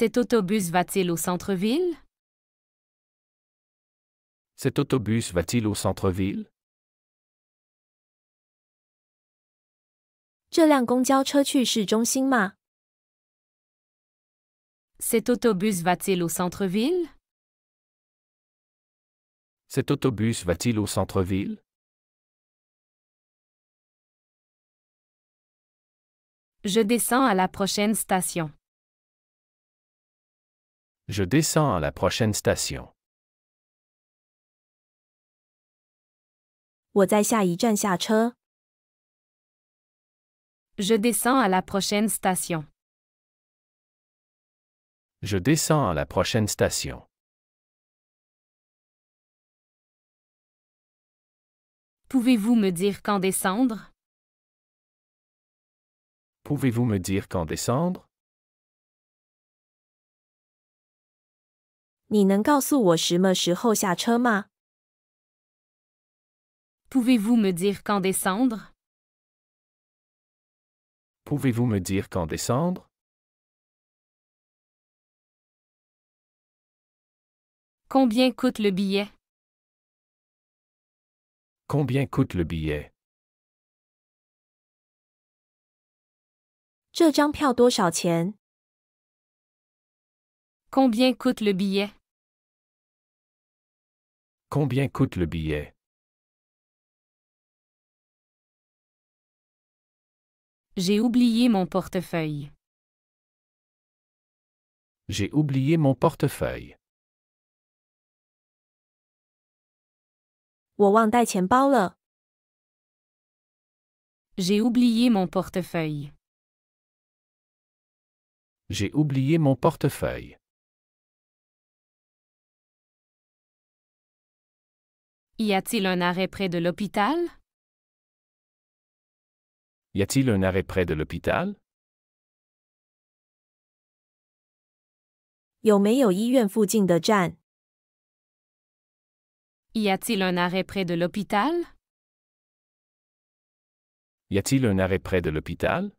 Cet autobus va-t-il au centre-ville? Cet autobus va-t-il au centre-ville? 这辆公交车去市中心吗？ Cet autobus va-t-il au centre-ville? Cet autobus va-t-il au centre-ville? Je descends à la prochaine station. Je descends à la prochaine station. 我在下一站下车。 Je descends à la prochaine station. Je descends à la prochaine station. Pouvez-vous me dire quand descendre? Pouvez-vous me dire quand descendre? 你能告诉我什么时候下车吗？ Pouvez-vous me dire quand descendre? Pouvez-vous me dire quand descendre? Combien coûte le billet? Combien coûte le billet? 这张票多少钱？ Combien coûte le billet? Combien coûte le billet? J'ai oublié mon portefeuille. J'ai oublié mon portefeuille. 我忘带钱包了。 J'ai oublié mon portefeuille. J'ai oublié mon portefeuille. Y a-t-il un arrêt près de l'hôpital? Y a-t-il un arrêt près de l'hôpital? 有没有医院附近的站？ Y a-t-il un arrêt près de l'hôpital? Y a-t-il un arrêt près de l'hôpital?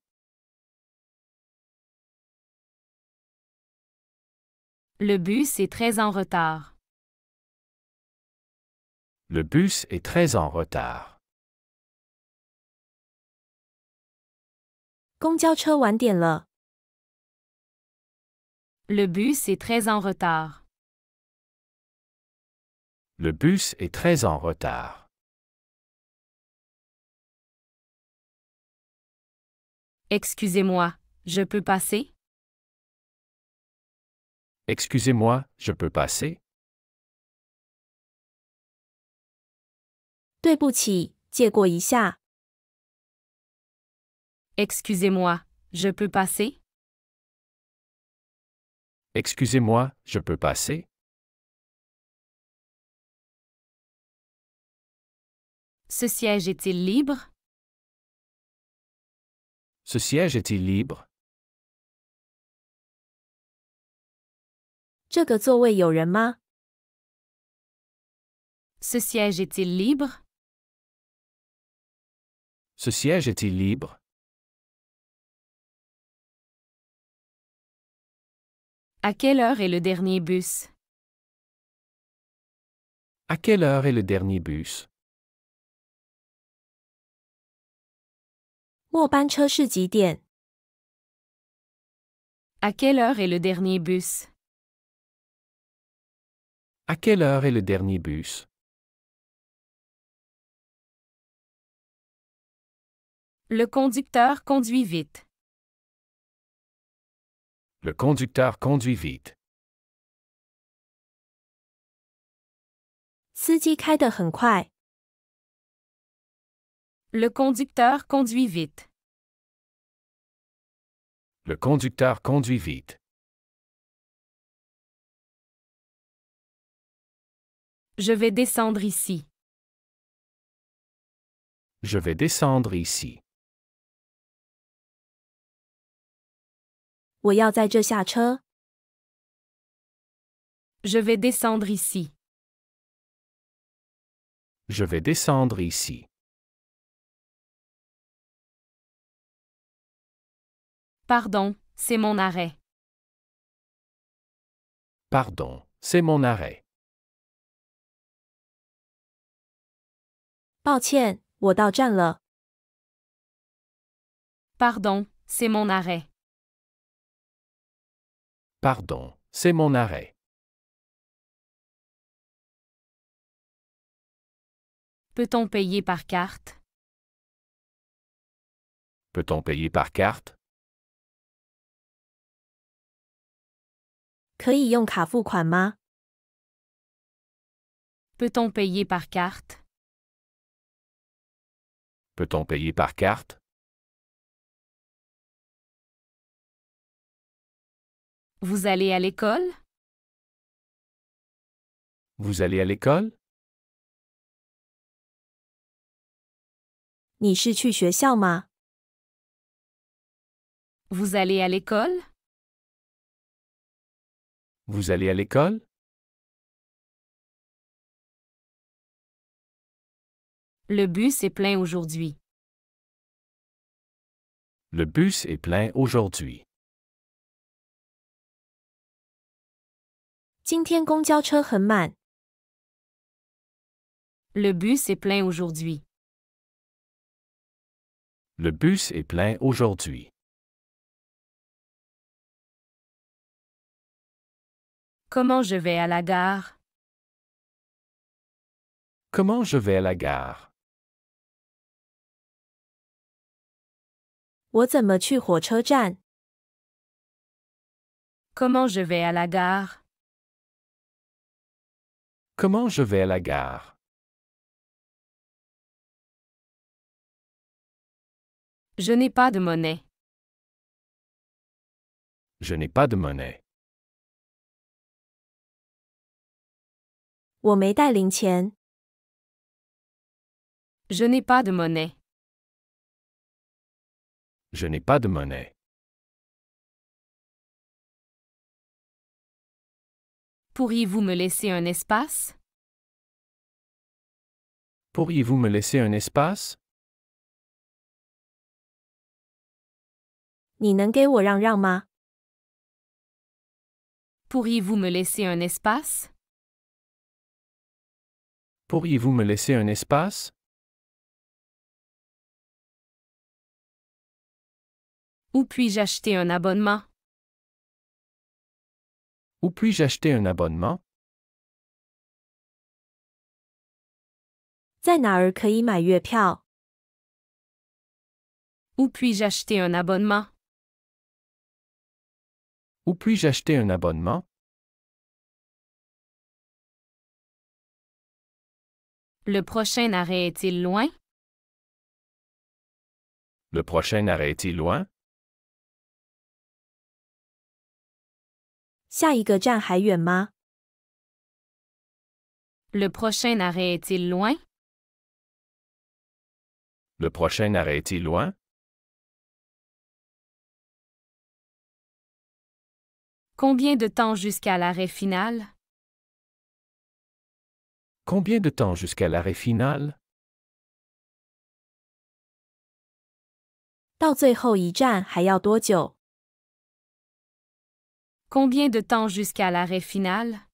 Le bus est très en retard. Le bus est très en retard. 公交车晚点了。 Le bus est très en retard. Le bus est très en retard. Excusez-moi, je peux passer? Excusez-moi, je peux passer? 对不起，借过一下。 Excusez-moi, je peux passer? Excusez-moi, je peux passer? Ce siège est-il libre? Ce siège est-il libre? 这个座位有人吗？ Ce siège est-il libre? Ce siège est-il libre? À quelle heure est le dernier bus? À quelle heure est le dernier bus? 末班车是几点？ À quelle heure est le dernier bus? À quelle heure est le dernier bus? Le conducteur conduit vite. Le conducteur conduit vite. 司机开得很快。 Le conducteur conduit vite. Le conducteur conduit vite. Je vais descendre ici. Je vais descendre ici. 我要在这下车。 Je vais descendre ici. Je vais descendre ici. Pardon, c'est mon arrêt. Pardon, c'est mon arrêt. 抱歉，我到站了。 Pardon, c'est mon arrêt. Pardon, c'est mon arrêt. Peut-on payer par carte? Peut-on payer par carte? 可以用卡付款吗？ Peut-on payer par carte? Peut-on payer par carte? Vous allez à l'école? Vous allez à l'école? 你是去学校吗？ Vous allez à l'école? Vous allez à l'école? Le bus est plein aujourd'hui. Le bus est plein aujourd'hui. 今天公交车很满。 Le bus est plein aujourd'hui. Le bus est plein aujourd'hui. Comment je vais à la gare? Comment je vais à la gare? 我怎么去火车站？ Comment je vais à la gare? Comment je vais à la gare? Je n'ai pas de monnaie. Je n'ai pas de monnaie. 我没带零钱。 Je n'ai pas de monnaie. Je n'ai pas de monnaie. Pourriez-vous me laisser un espace? Pourriez-vous me laisser un espace? 你能给我让让吗？ Pourriez-vous me laisser un espace? Pourriez-vous me laisser un espace? Où puis-je acheter un abonnement? Où puis-je acheter un abonnement? 在哪儿可以买月票？ Où puis-je acheter un abonnement? Où puis-je acheter un abonnement? Le prochain arrêt est-il loin? Le prochain arrêt est-il loin? 下一个站还远吗？ Le prochain arrêt est-il loin? Le prochain arrêt est-il loin? Combien de temps jusqu'à l'arrêt final? Combien de temps jusqu'à l'arrêt final? 到最后一站还要多久？ Combien de temps jusqu'à l'arrêt final?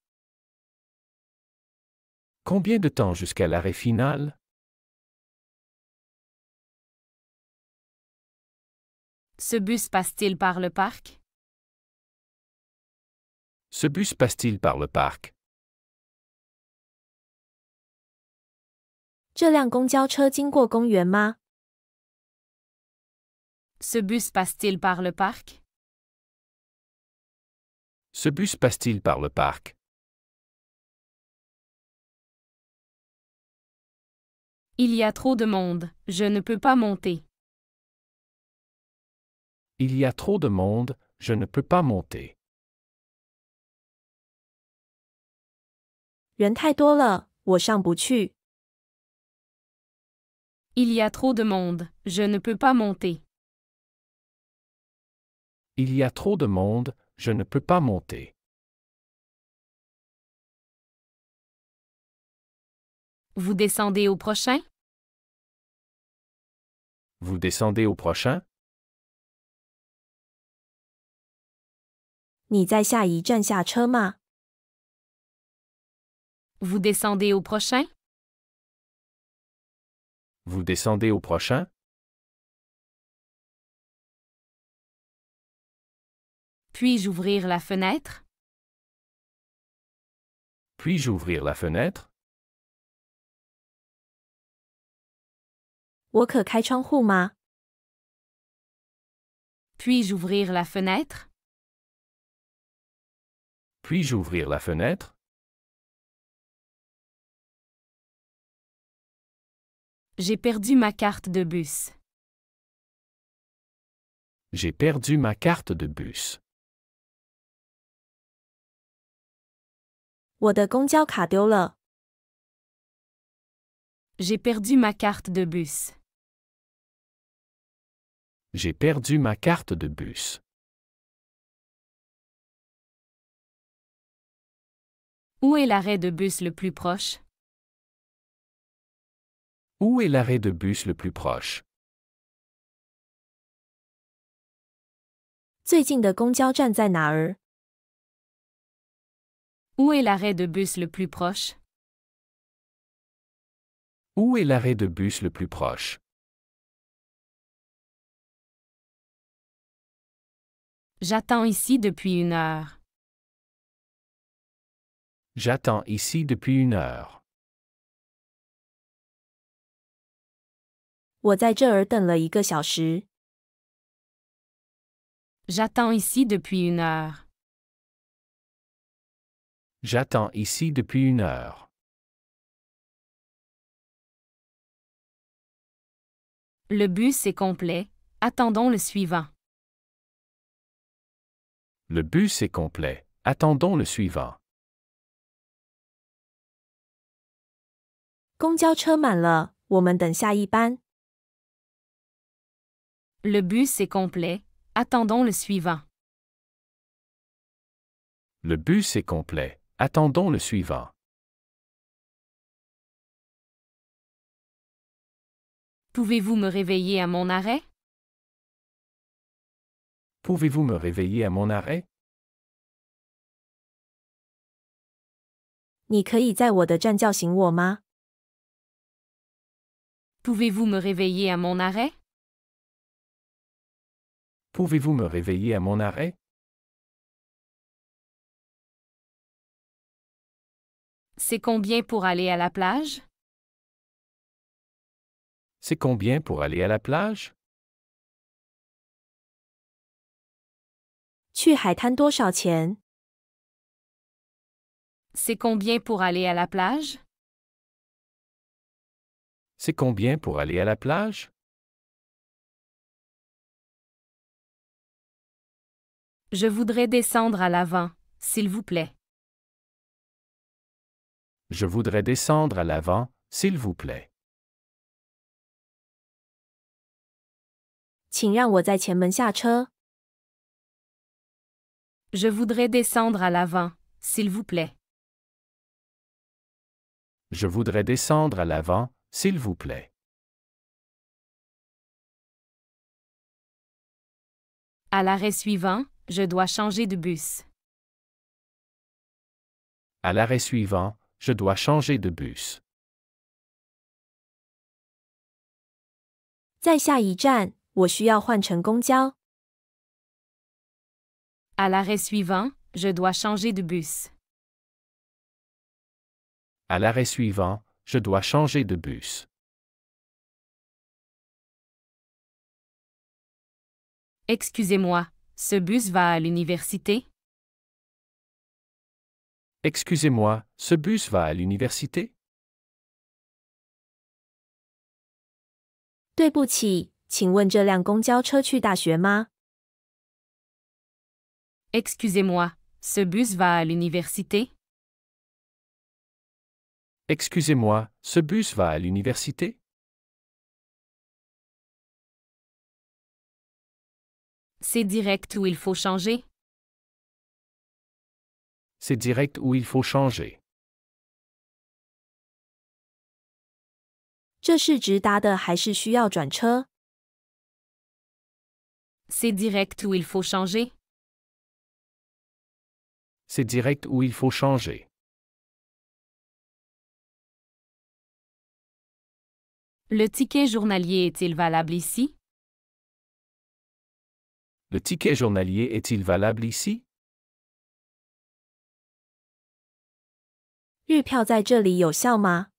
Combien de temps jusqu'à l'arrêt final? Ce bus passe-t-il par le parc? Ce bus passe-t-il par le parc? 这辆公交车经过公园吗？ Ce bus passe-t-il par le parc? Ce bus passe-t-il par le parc? Il y a trop de monde, je ne peux pas monter. Il y a trop de monde, je ne peux pas monter. 人太多了，我上不去。 Il y a trop de monde, je ne peux pas monter. Il y a trop de monde, je ne peux pas monter. Vous descendez au prochain? Vous descendez au prochain? 你在下一站下车吗？ Vous descendez au prochain? Vous descendez au prochain? Puis-je ouvrir la fenêtre? Puis-je ouvrir la fenêtre? 我可开窗户吗？ Puis-je ouvrir la fenêtre? Puis-je ouvrir la fenêtre? J'ai perdu ma carte de bus. J'ai perdu ma carte de bus. 我的公交卡丢了。 J'ai perdu ma carte de bus. J'ai perdu ma carte de bus. Où est l'arrêt de bus le plus proche? Où est l'arrêt de bus le plus proche? 最近的公交站在哪儿？ Où est l'arrêt de bus le plus proche? Où est l'arrêt de bus le plus proche? J'attends ici depuis 1 heure. J'attends ici depuis 1 heure. 我在这儿等了1个小时。 J'attends ici depuis 1 heure. J'attends ici depuis 1 heure. Le bus est complet. Attendons le suivant. Le bus est complet. Attendons le suivant. 公交车满了，我们等下一班。 Le bus est complet. Attendons le suivant. Le bus est complet. Attendons le suivant. Pouvez-vous me réveiller à mon arrêt? Pouvez-vous me réveiller à mon arrêt? 你可以在我的站叫醒我吗？ Pouvez-vous me réveiller à mon arrêt? Pouvez-vous me réveiller à mon arrêt? C'est combien pour aller à la plage? C'est combien pour aller à la plage? 去海滩多少钱？ C'est combien pour aller à la plage? C'est combien pour aller à la plage? Je voudrais descendre à l'avant, s'il vous plaît. Je voudrais descendre à l'avant, s'il vous plaît. 请让我在前门下车。 Je voudrais descendre à l'avant, s'il vous plaît. Je voudrais descendre à l'avant, s'il vous plaît. À l'arrêt suivant, je dois changer de bus. À l'arrêt suivant, je dois changer de bus. 在下一站，我需要换乘公交。 À l'arrêt suivant, je dois changer de bus. À l'arrêt suivant, je dois changer de bus. Excusez-moi, ce bus va à l'université? Excusez-moi, ce bus va à l'université? 对不起，请问这辆公交车去大学吗？ Excusez-moi, ce bus va à l'université? Excusez-moi, ce bus va à l'université? C'est direct où il faut changer? C'est direct où il faut changer. 这是直达的还是需要转车？ C'est direct où il faut changer? C'est direct où il faut changer. Le ticket journalier est-il valable ici? Le ticket journalier est-il valable ici? 日票在这里有效吗？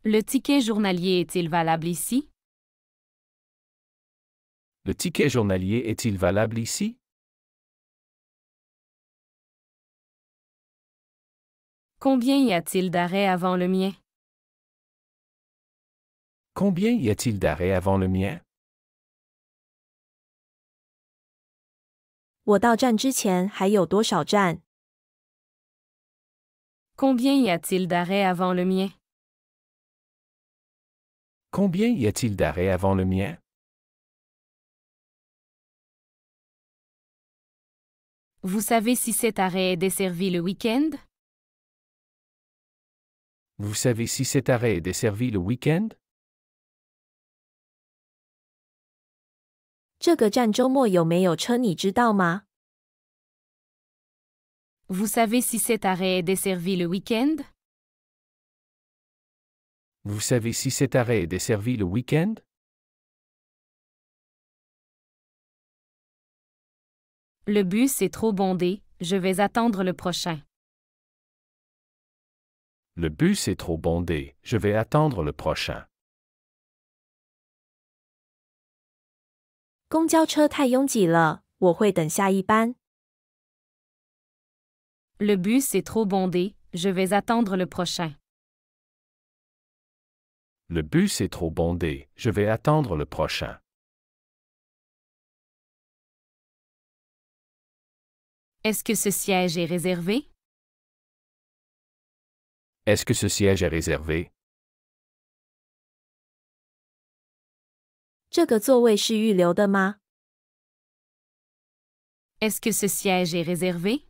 Le ticket journalier est-il valable ici? Le ticket journalier est-il valable ici? Combien y a-t-il d'arrêts avant le mien? Combien y a-t-il d'arrêts avant le mien? 我到站之前还有多少站？ Combien y a-t-il d'arrêts avant le mien? Combien y a-t-il d'arrêts avant le mien? Vous savez si cet arrêt est desservi le week-end? Vous savez si cet arrêt est desservi le week-end? 这个站周末有没有车你知道吗？ Vous savez si cet arrêt est desservi le week-end? Vous savez si cet arrêt est desservi le week-end? Le bus est trop bondé, je vais attendre le prochain. Le bus est trop bondé, je vais attendre le prochain. 公交车太拥挤了，我会等下一班。 Le bus est trop bondé, je vais attendre le prochain. Le bus est trop bondé, je vais attendre le prochain. Est-ce que ce siège est réservé? Est-ce que ce siège est réservé? 这个座位是预留的吗？ Est-ce que ce siège est réservé?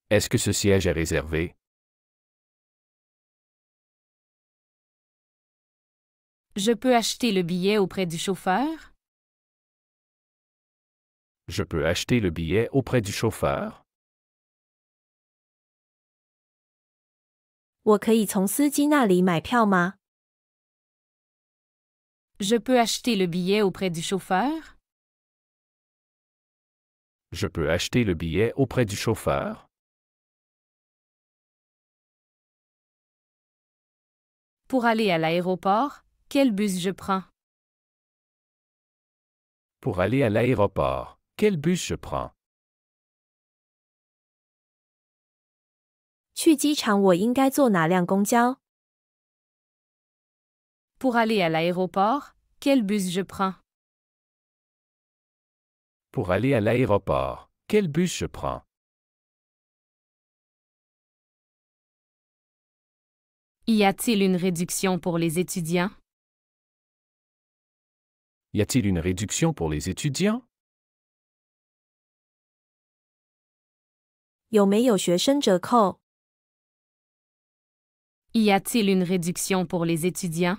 Est-ce que ce siège est réservé? Je peux acheter le billet auprès du chauffeur? Je peux acheter le billet auprès du chauffeur? 我可以从司机那里买票吗？ Je peux acheter le billet auprès du chauffeur? Je peux acheter le billet auprès du chauffeur? Pour aller à l'aéroport, quel bus je prends? Pour aller à l'aéroport, quel bus je prends? 去机场我应该坐哪辆公交？ Pour aller à l'aéroport, quel bus je prends? Pour aller à l'aéroport, quel bus je prends? Y a-t-il une réduction pour les étudiants? Y a-t-il une réduction pour les étudiants? 有没有学生折扣？ Y a-t-il une réduction pour les étudiants?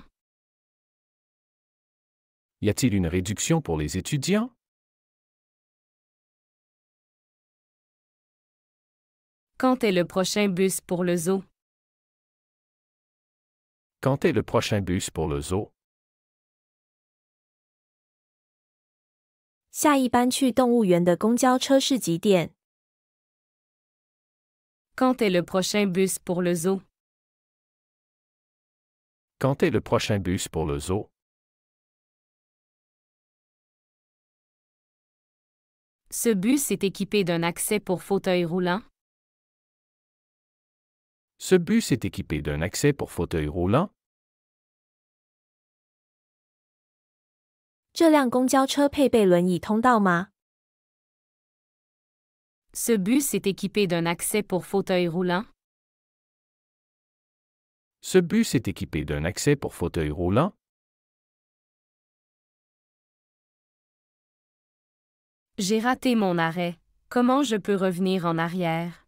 Y a-t-il une réduction pour les étudiants? Quand est le prochain bus pour le zoo? Quand est le prochain bus pour le zoo? 下一班去动物园的公交车是几点？ Quand est le prochain bus pour le zoo? Quand est le prochain bus pour le zoo? Ce bus est équipé d'un accès pour fauteuil roulant? Ce bus est équipé d'un accès pour fauteuil roulant? 这辆公交车配备轮椅通道吗？ Ce bus est équipé d'un accès pour fauteuil roulant? Ce bus est équipé d'un accès pour fauteuil roulant? J'ai raté mon arrêt. Comment je peux revenir en arrière?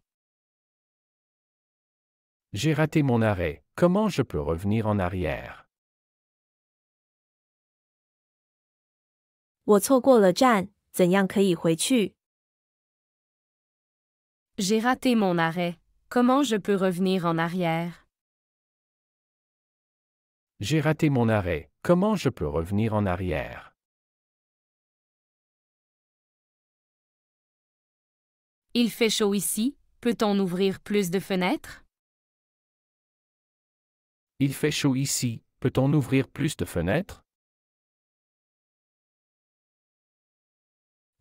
J'ai raté mon arrêt. Comment je peux revenir en arrière? 我错过了站，怎样可以回去？ J'ai raté mon arrêt. Comment je peux revenir en arrière? J'ai raté mon arrêt. Comment je peux revenir en arrière? Il fait chaud ici, peut-on ouvrir plus de fenêtres? Il fait chaud ici. Peut-on ouvrir plus de fenêtres?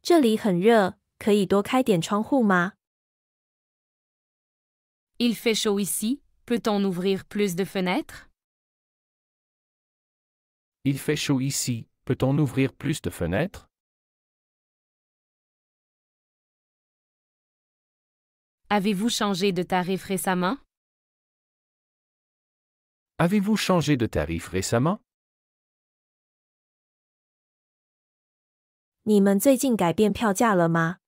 这里很热，可以多开点窗户吗？ Il fait chaud ici, peut-on ouvrir plus de fenêtres? Il fait chaud ici. Peut-on ouvrir plus de fenêtres? Avez-vous changé de tarif récemment? Avez-vous changé de tarif récemment? 你们最近改变票价了吗？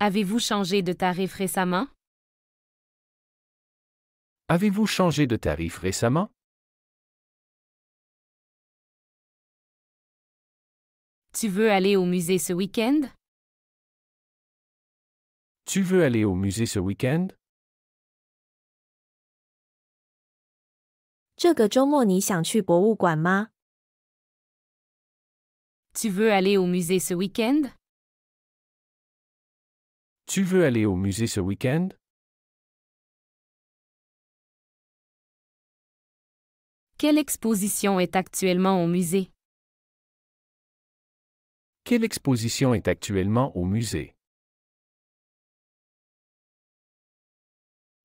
Avez-vous changé de tarif récemment? Avez-vous changé de tarif récemment? Tu veux aller au musée ce week-end? Tu veux aller au musée ce week-end? 这个周末你想去博物馆吗？ Tu veux aller au musée ce week-end? Tu veux aller au musée ce week-end? Quelle exposition est actuellement au musée? Quelle exposition est actuellement au musée?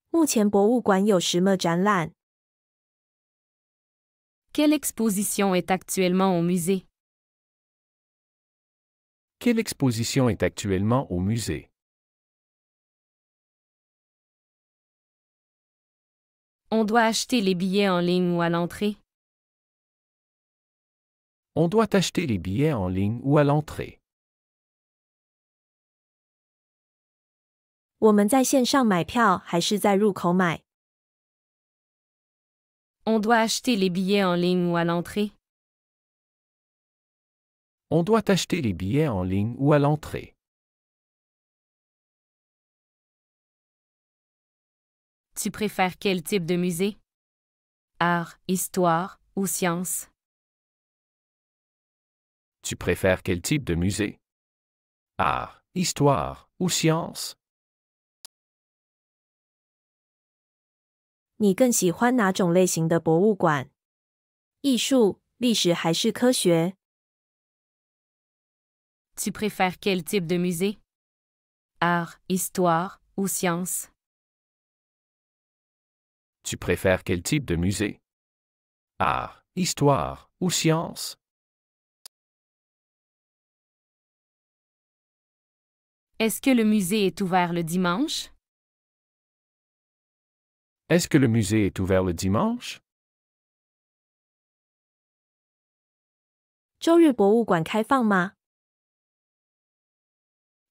目前博物馆有什么展览？ Quelle exposition est actuellement au musée? Quelle exposition est actuellement au musée? On doit acheter les billets en ligne ou à l'entrée. On doit acheter les billets en ligne ou à l'entrée. 我们在线上买票还是在入口买？ On doit acheter les billets en ligne ou à l'entrée. On doit acheter les billets en ligne ou à l'entrée. Tu préfères quel type de musée? Art, histoire ou sciences? Tu préfères quel type de musée? Art, histoire ou sciences? 你更喜欢哪种类型的博物馆？艺术、历史还是科学？ Tu préfères quel type de musée? Art, histoire ou sciences? Tu préfères quel type de musée? Art, histoire ou sciences? Est-ce que le musée est ouvert le dimanche? Est-ce que le musée est ouvert le dimanche? 周日博物馆开放吗？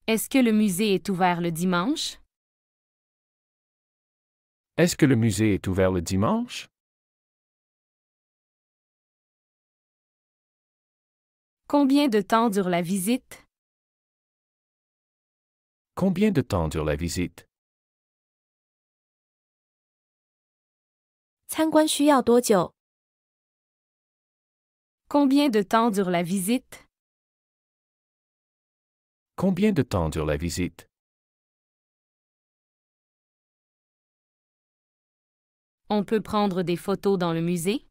Est-ce que le musée est ouvert le dimanche? Est-ce que le musée est ouvert le dimanche? Combien de temps dure la visite? Combien de temps dure la visite? 参观需要多久？ Combien de temps dure la visite? Combien de temps dure la visite? On peut prendre des photos dans le musée?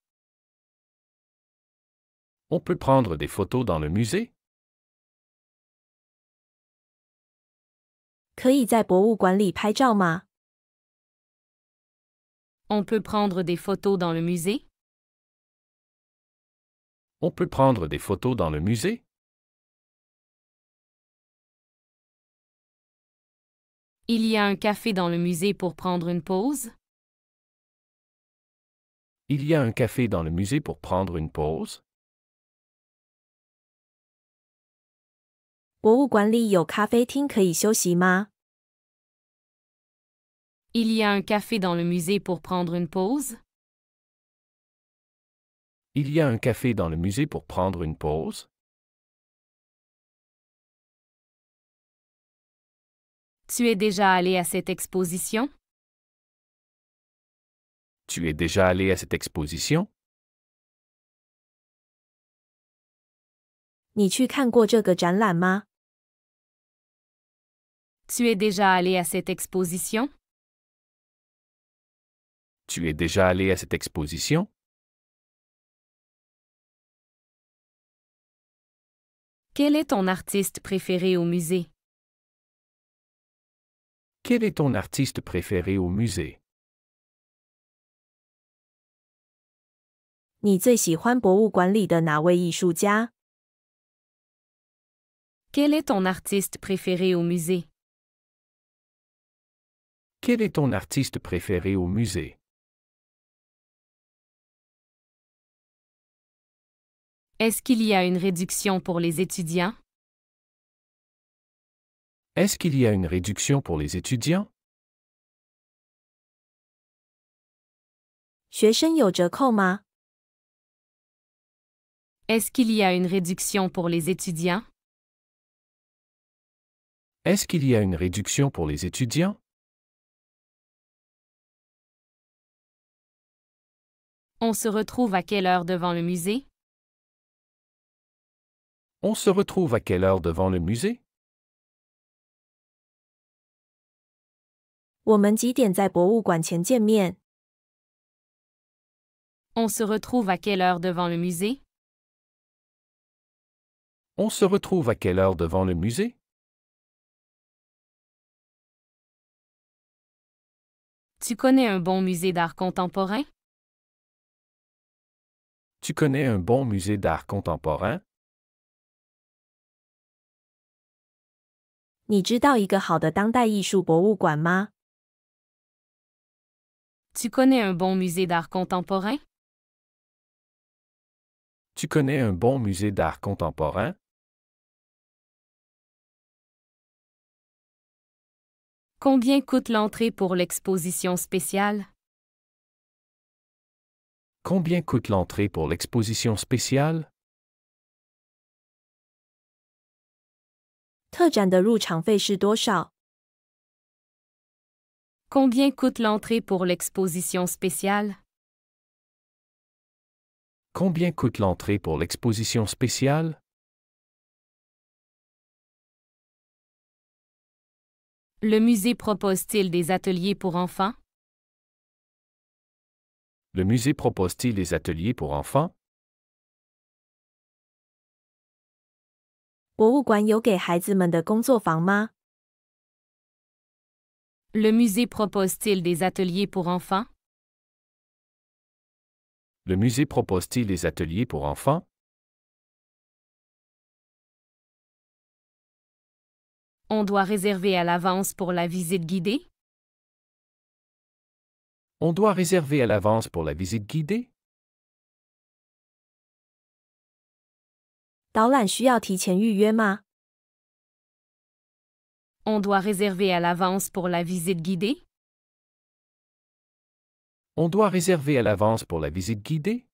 On peut prendre des photos dans le musée? 可以在博物馆里拍照吗？ On peut prendre des photos dans le musée? On peut prendre des photos dans le musée? Il y a un café dans le musée pour prendre une pause? Il y a un café dans le musée pour prendre une pause? 博物馆里有咖啡厅可以休息吗？ Il y a un café dans le musée pour prendre une pause? Il y a un café dans le musée pour prendre une pause? Tu es déjà allé à cette exposition? Tu es déjà allé à cette exposition? 你去看过这个展览吗？ Tu es déjà allé à cette exposition? Tu es déjà allé à cette exposition? Quel est ton artiste préféré au musée? Quel est ton artiste préféré au musée? 你最喜欢博物馆里的哪位艺术家？ Quel est ton artiste préféré au musée? Quel est ton artiste préféré au musée? Est-ce qu'il y a une réduction pour les étudiants? Est-ce qu'il y a une réduction pour les étudiants? 学生有折扣吗？ Est-ce qu'il y a une réduction pour les étudiants? Est-ce qu'il y a une réduction pour les étudiants? On se retrouve à quelle heure devant le musée? On se retrouve à quelle heure devant le musée? 我们几点在博物馆前见面？ On se retrouve à quelle heure devant le musée? On se retrouve à quelle heure devant le musée? Tu connais un bon musée d'art contemporain? Tu connais un bon musée d'art contemporain? 你知道一个好的当代艺术博物馆吗？ Tu connais un bon musée d'art contemporain? Tu connais un bon musée d'art contemporain? Combien coûte l'entrée pour l'exposition spéciale? Combien coûte l'entrée pour l'exposition spéciale? 特展的入场费是多少？ Combien coûte l'entrée pour l'exposition spéciale? Combien coûte l'entrée pour l'exposition spéciale? Le musée propose-t-il des ateliers pour enfants? Le musée propose-t-il des ateliers pour enfants? 博物馆有给孩子们的工作坊吗？ Le musée propose-t-il des ateliers pour enfants? Le musée propose-t-il des ateliers pour enfants? On doit réserver à l'avance pour la visite guidée? On doit réserver à l'avance pour la visite guidée? 导览需要提前预约吗？ On doit réserver à l'avance pour la visite guidée? On doit réserver à l'avance pour la visite guidée?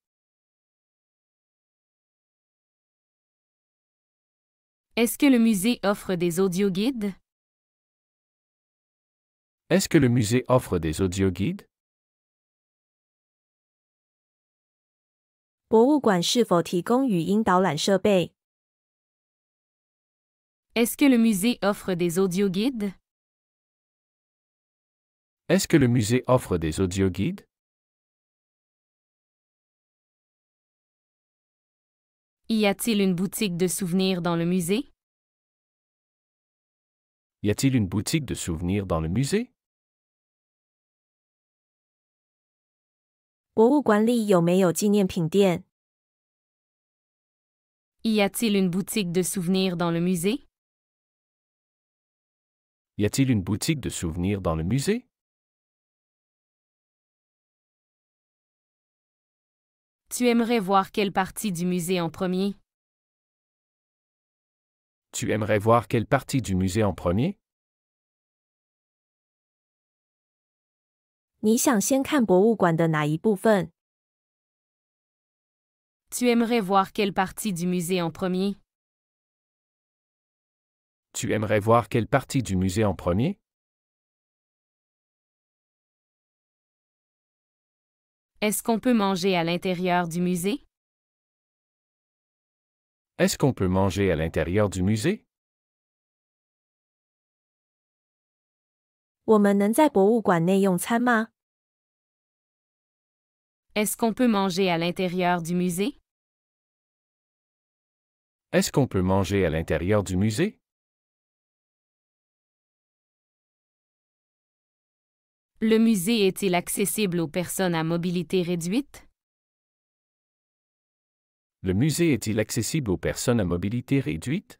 Est-ce que le musée offre des audioguides? Est-ce que le musée offre des audioguides? 博物馆是否提供语音导览设备？ Est-ce que le musée offre des audioguides? Est-ce que le musée offre des audioguides? Y a-t-il une boutique de souvenirs dans le musée? Y a-t-il une boutique de souvenirs dans le musée? 博物馆里有没有纪念品店？ Y a-t-il une boutique de souvenirs dans le musée? Y a-t-il une boutique de souvenirs dans le musée? Tu aimerais voir quelle partie du musée en premier? Tu aimerais voir quelle partie du musée en premier? 你想先看博物馆的哪一部分？ Tu aimerais voir quelle partie du musée en premier? Tu aimerais voir quelle partie du musée en premier? Est-ce qu'on peut manger à l'intérieur du musée? Est-ce qu'on peut manger à l'intérieur du musée? 我们能在博物馆内用餐吗？ Est-ce qu'on peut manger à l'intérieur du musée? Est-ce qu'on peut manger à l'intérieur du musée? Le musée est-il accessible aux personnes à mobilité réduite? Le musée est-il accessible aux personnes à mobilité réduite?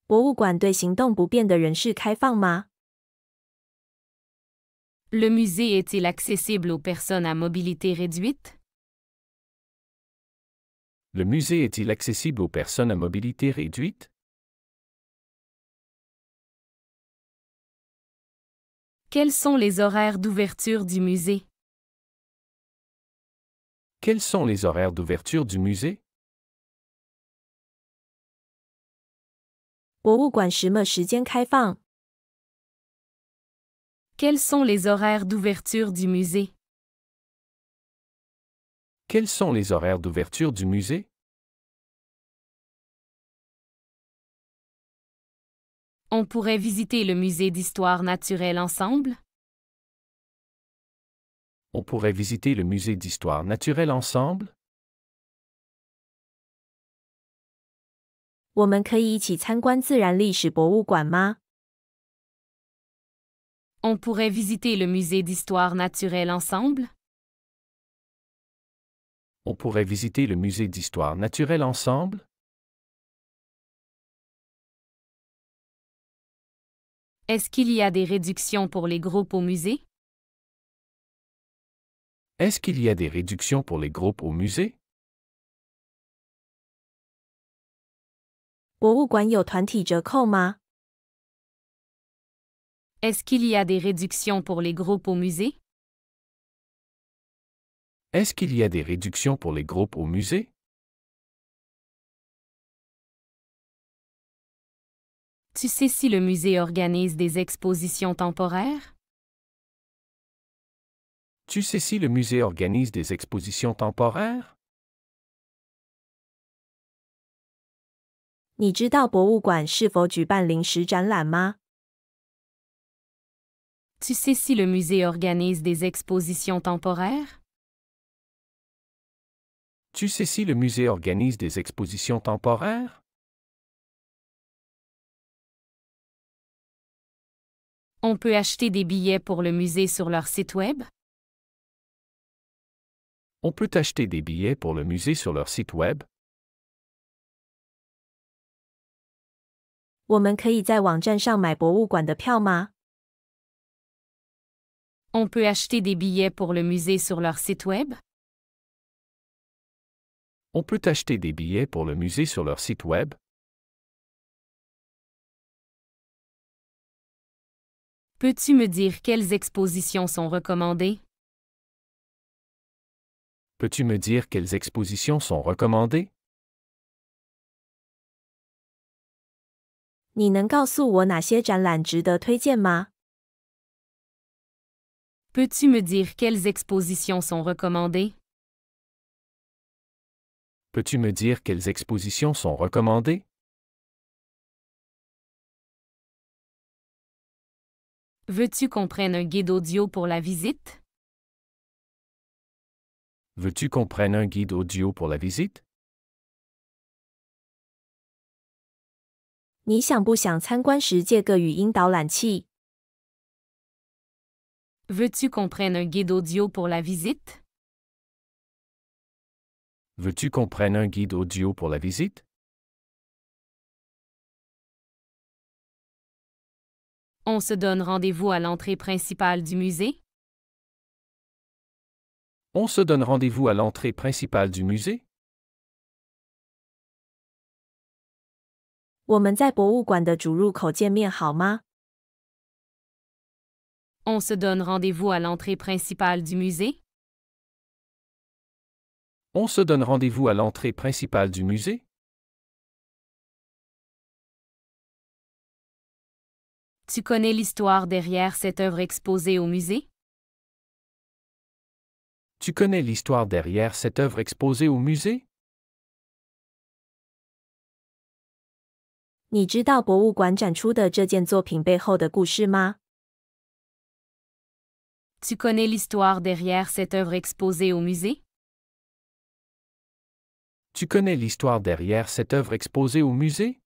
博物馆对行动不便的人士开放吗？ Le musée est-il accessible aux personnes à mobilité réduite? Le musée est-il accessible aux personnes à mobilité réduite? Quels sont les horaires d'ouverture du musée? Quels sont les horaires d'ouverture du musée? 博物馆什么时间开放？ Quels sont les horaires d'ouverture du musée? Quels sont les horaires d'ouverture du musée? On pourrait visiter le musée d'histoire naturelle ensemble? On pourrait visiter le musée d'histoire naturelle ensemble? 我们可以一起参观自然历史博物馆吗？ On pourrait visiter le musée d'histoire naturelle ensemble? On pourrait visiter le musée d'histoire naturelle ensemble? Est-ce qu'il y a des réductions pour les groupes au musée? Est-ce qu'il y a des réductions pour les groupes au musée? 博物馆有团体折扣吗？ Est-ce qu'il y a des réductions pour les groupes au musée? Est-ce qu'il y a des réductions pour les groupes au musée? Tu sais si le musée organise des expositions temporaires? Tu sais si le musée organise des expositions temporaires? 你知道博物馆是否举办临时展览吗？ Tu sais si le musée organise des expositions temporaires? Tu sais si le musée organise des expositions temporaires? On peut acheter des billets pour le musée sur leur site web? On peut acheter des billets pour le musée sur leur site web? 我们可以在网站上买博物馆的票吗？ On peut acheter des billets pour le musée sur leur site web? On peut acheter des billets pour le musée sur leur site web? Peux-tu me dire quelles expositions sont recommandées? Peux-tu me dire quelles expositions sont recommandées? 你能告诉我哪些展览值得推荐吗？ Peux-tu me dire quelles expositions sont recommandées? Peux-tu me dire quelles expositions sont recommandées? Veux-tu qu'on prenne un guide audio pour la visite? Veux-tu qu'on prenne un guide audio pour la visite? 你想不想参观时借个语音导览器？ Veux-tu qu'on prenne un guide audio pour la visite? Veux-tu qu'on prenne un guide audio pour la visite? On se donne rendez-vous à l'entrée principale du musée? On se donne rendez-vous à l'entrée principale du musée? 我们在博物馆的主入口见面好吗？ On se donne rendez-vous à l'entrée principale du musée? On se donne rendez-vous à l'entrée principale du musée? Tu connais l'histoire derrière cette œuvre exposée au musée? Tu connais l'histoire derrière cette œuvre exposée au musée? 你知道博物馆展出的这件作品背后的故事吗？ Tu connais l'histoire derrière cette œuvre exposée au musée? Tu connais l'histoire derrière cette œuvre exposée au musée?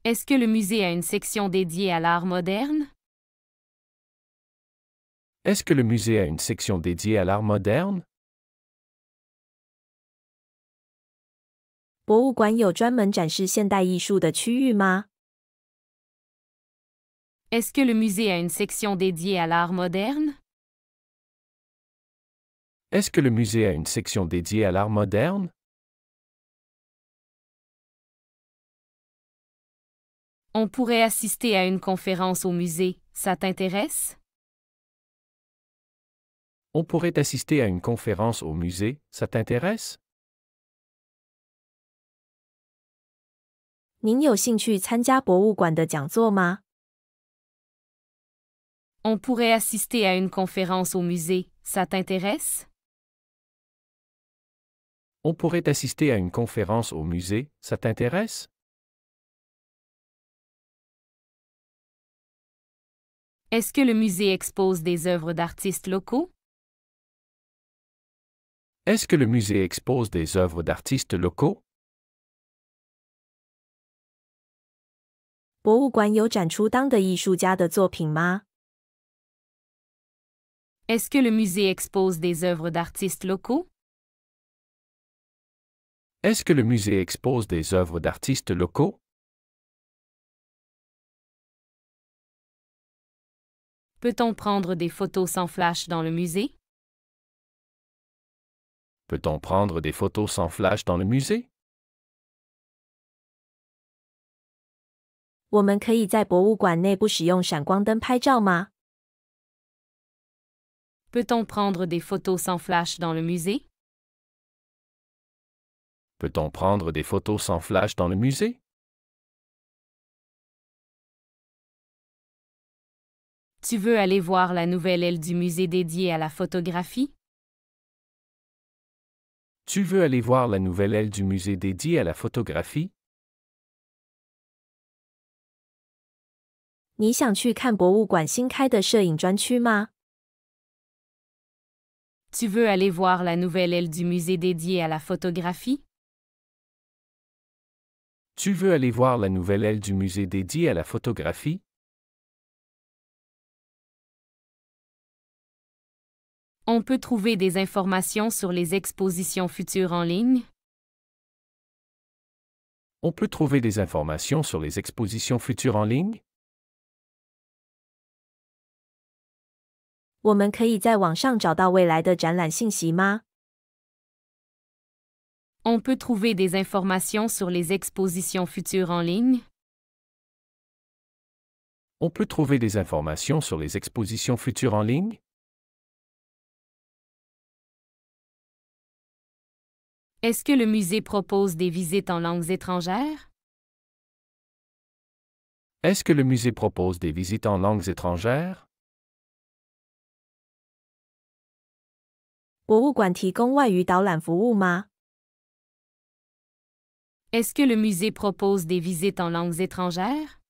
Est-ce que le musée a une section dédiée à l'art moderne? Est-ce que le musée a une section dédiée à l'art moderne? 博物馆有专门展示现代艺术的区域吗？ Est-ce que le musée a une section dédiée à l'art moderne? Est-ce que le musée a une section dédiée à l'art moderne? On pourrait assister à une conférence au musée, ça t'intéresse? On pourrait assister à une conférence au musée, ça t'intéresse? 您有兴趣参加博物馆的讲座吗？ On pourrait assister à une conférence au musée, ça t'intéresse? On pourrait assister à une conférence au musée, ça t'intéresse? Est-ce que le musée expose des œuvres d'artistes locaux? Est-ce que le musée expose des œuvres d'artistes locaux? 博物馆有展出当地艺术家的作品吗？ Est-ce que le musée expose des œuvres d'artistes locaux? Est-ce que le musée expose des œuvres d'artistes locaux? Peut-on prendre des photos sans flash dans le musée? Peut-on prendre des photos sans flash dans le musée? 我们可以在博物馆内部使用闪光灯拍照吗？ Peut-on prendre des photos sans flash dans le musée? Peut-on prendre des photos sans flash dans le musée? Tu veux aller voir la nouvelle aile du musée dédiée à la photographie? Tu veux aller voir la nouvelle aile du musée dédiée à la photographie? 你想去看博物馆新开的摄影专区吗？ Tu veux aller voir la nouvelle aile du musée dédiée à la photographie? Tu veux aller voir la nouvelle aile du musée dédiée à la photographie? On peut trouver des informations sur les expositions futures en ligne? On peut trouver des informations sur les expositions futures en ligne? 我们可以在网上找到未来的展览信息吗？ On peut trouver des informations sur les expositions futures en ligne? On peut trouver des informations sur les expositions futures en ligne? Est-ce que le musée propose des visites en langues étrangères? Est-ce que le musée propose des visites en langues étrangères? 博物馆提供外语导览服务吗？ Est-ce que le musée propose des visites en langues étrangères?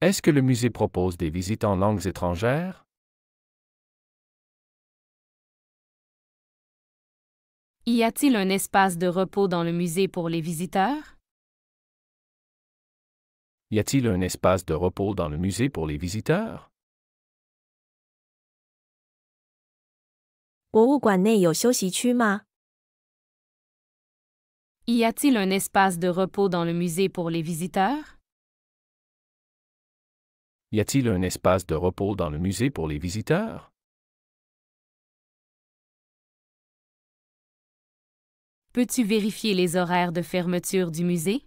Est-ce que le musée propose des visites en langues étrangères? Y a-t-il un espace de repos dans le musée pour les visiteurs? Y a-t-il un espace de repos dans le musée pour les visiteurs? 博物馆内有休息区吗？ Y a-t-il un espace de repos dans le musée pour les visiteurs? Y a-t-il un espace de repos dans le musée pour les visiteurs? Peux-tu vérifier les horaires de fermeture du musée?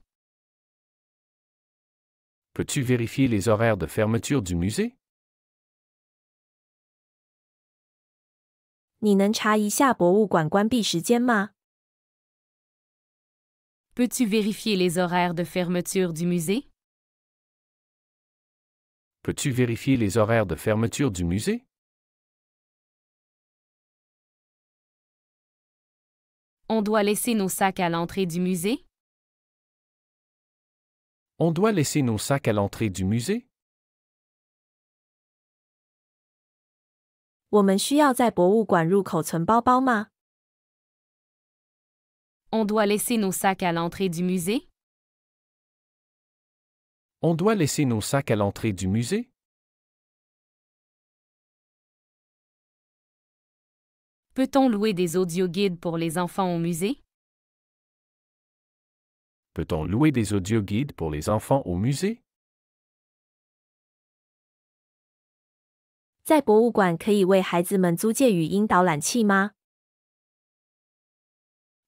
Peux-tu vérifier les horaires de fermeture du musée? 你能查一下博物馆关闭时间吗？ Peux-tu vérifier les horaires de fermeture du musée? Peux-tu vérifier les horaires de fermeture du musée? On doit laisser nos sacs à l'entrée du musée? On doit laisser nos sacs à l'entrée du musée? 我们需要在博物馆入口存包包吗？ On doit laisser nos sacs à l'entrée du musée? On doit laisser nos sacs à l'entrée du musée? Peut-on louer des audioguides pour les enfants au musée? Peut-on louer des audioguides pour les enfants au musée? 在博物馆可以为孩子们租借语音导览器吗？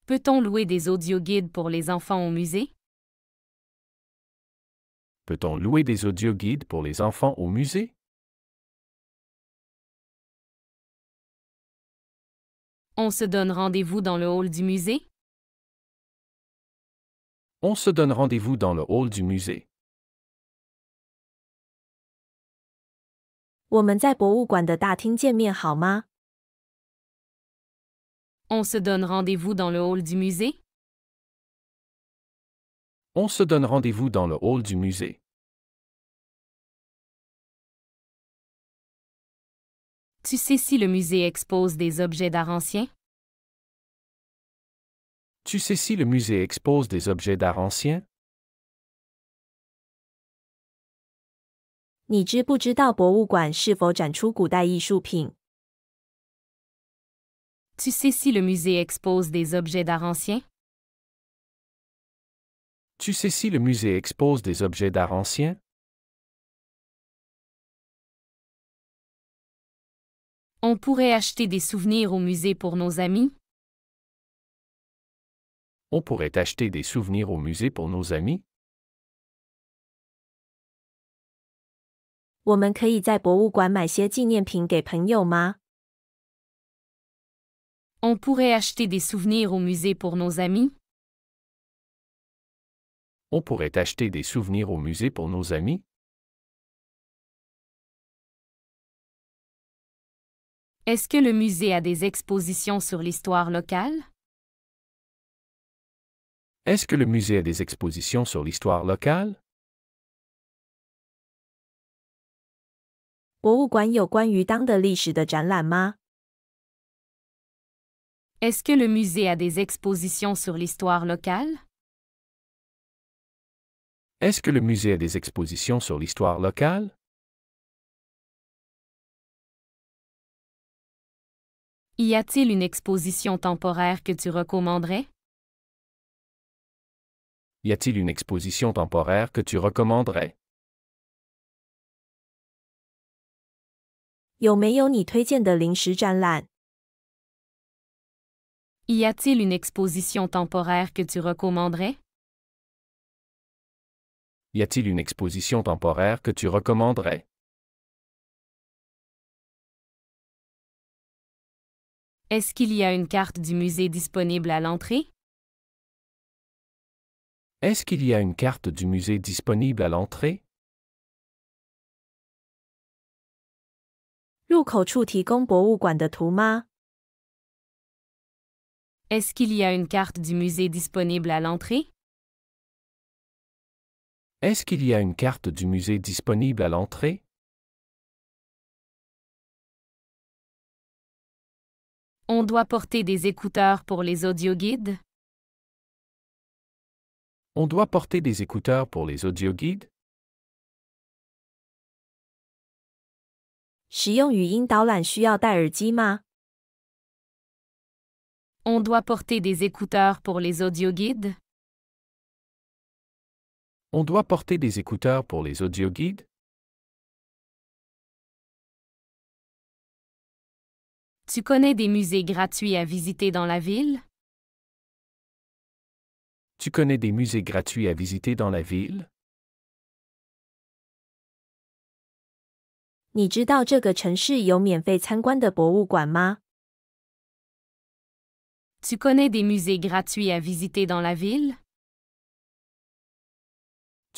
Peut-on louer des audioguides pour les enfants au musée? Peut-on louer des audioguides pour les enfants au musée? On se donne rendez-vous dans le hall du musée? On se donne rendez-vous dans le hall du musée. 我们在博物馆的大厅见面好吗？ On se donne rendez-vous dans le hall du musée? On se donne rendez-vous dans le hall du musée. Tu sais si le musée expose des objets d'art ancien? Tu sais si le musée expose des objets d'art anciens? 你知不知道博物馆是否展出古代艺术品？ Tu sais si le musée expose des objets d'art ancien? Tu sais si le musée expose des objets d'art anciens? On pourrait acheter des souvenirs au musée pour nos amis? On pourrait acheter des souvenirs au musée pour nos amis? 我们可以在博物馆买些纪念品给朋友吗？ On pourrait acheter des souvenirs au musée pour nos amis? On pourrait acheter des souvenirs au musée pour nos amis? Est-ce que le musée a des expositions sur l'histoire locale? Est-ce que le musée a des expositions sur l'histoire locale? 博物馆有关于当地历史的展览吗？ Est-ce que le musée a des expositions sur l'histoire locale? Est-ce que le musée a des expositions sur l'histoire locale? Y a-t-il une exposition temporaire que tu recommanderais? Y a-t-il une exposition temporaire que tu recommanderais? 有没有你推荐的临时展览？ Y a-t-il une exposition temporaire que tu recommanderais? Y a-t-il une exposition temporaire que tu recommanderais? Est-ce qu'il y a une carte du musée disponible à l'entrée? Est-ce qu'il y a une carte du musée disponible à l'entrée? 入口处提供博物馆的图吗？ Est-ce qu'il y a une carte du musée disponible à l'entrée? Est-ce qu'il y a une carte du musée disponible à l'entrée? On doit porter des écouteurs pour les audioguides? On doit porter des écouteurs pour les audioguides? 使用语音导览需要戴耳机吗？ On doit porter des écouteurs pour les audioguides? On doit porter des écouteurs pour les audioguides? Tu connais des musées gratuits à visiter dans la ville? Tu connais des musées gratuits à visiter dans la ville? 你知道这个城市有免费参观的博物馆吗？ Tu connais des musées gratuits à visiter dans la ville?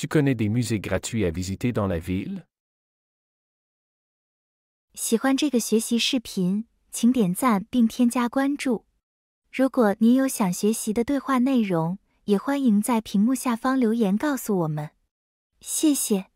Tu connais des musées gratuits à visiter dans la ville? 喜欢这个学习视频，请点赞并添加关注。如果您有想学习的对话内容，也欢迎在屏幕下方留言告诉我们。谢谢。